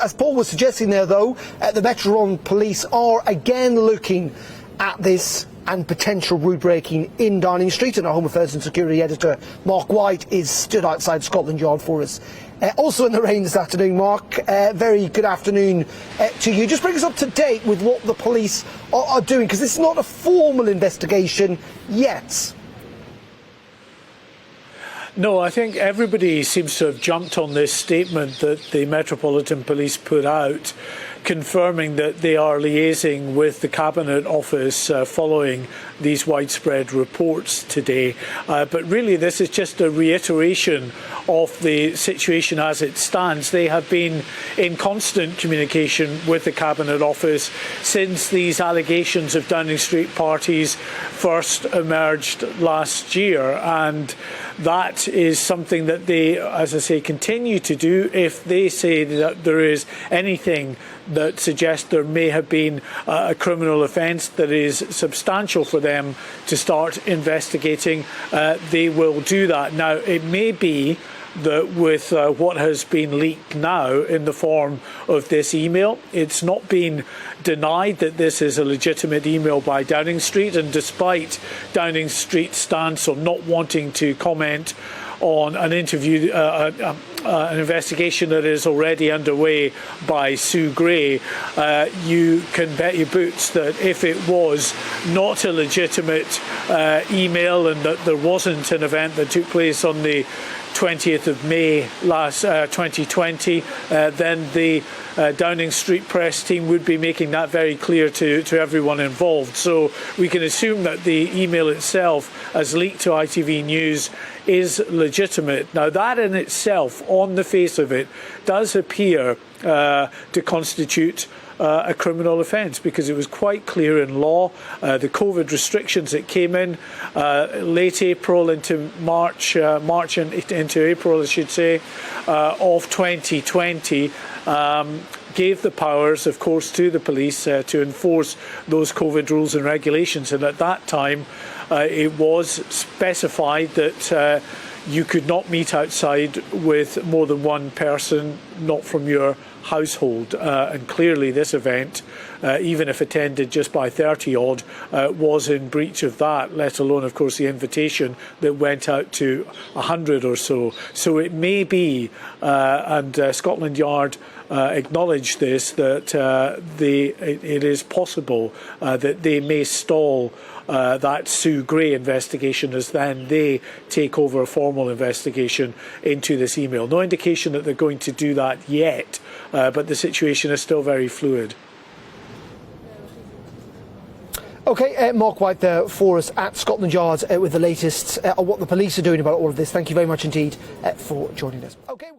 as Paul was suggesting there, though, the Metro Police are again looking at this and potential route breaking in Downing Street, and our Home Affairs and Security Editor Mark White is stood outside Scotland Yard for us. Also in the rain this afternoon, Mark. Very good afternoon to you. Just bring us up to date with what the police are doing, because this is not a formal investigation yet. No, I think everybody seems to have jumped on this statement that the Metropolitan Police put out, confirming that they are liaising with the Cabinet Office following these widespread reports today. But really, this is just a reiteration of the situation as it stands. They have been in constant communication with the Cabinet Office since these allegations of Downing Street parties first emerged last year, and that is something that they, as I say, continue to do. If they say that there is anything that suggests there may have been a criminal offence that is substantial for them to start investigating, they will do that. Now, it may be that with what has been leaked now in the form of this email, it's not been denied that this is a legitimate email by Downing Street, and despite Downing Street's stance on not wanting to comment on an interview, an investigation that is already underway by Sue Gray, you can bet your boots that if it was not a legitimate email and that there wasn't an event that took place on the 20th of May last 2020, then the Downing Street press team would be making that very clear to everyone involved. So we can assume that the email itself, as leaked to ITV News, is legitimate. Now, that in itself, on the face of it, does appear to constitute a criminal offence, because it was quite clear in law. The COVID restrictions that came in late April into March into April, I should say, of 2020 gave the powers, of course, to the police to enforce those COVID rules and regulations. And at that time, it was specified that you could not meet outside with more than one person, not from your household. And clearly this event, even if attended just by 30 odd, was in breach of that, let alone, of course, the invitation that went out to 100 or so. So it may be, and Scotland Yard acknowledged this, that it is possible that they may stall that Sue Gray investigation as then they take over a formal investigation into this email. No indication that they're going to do that yet, but the situation is still very fluid. OK, Mark White there for us at Scotland Yard with the latest on what the police are doing about all of this. Thank you very much indeed for joining us. OK.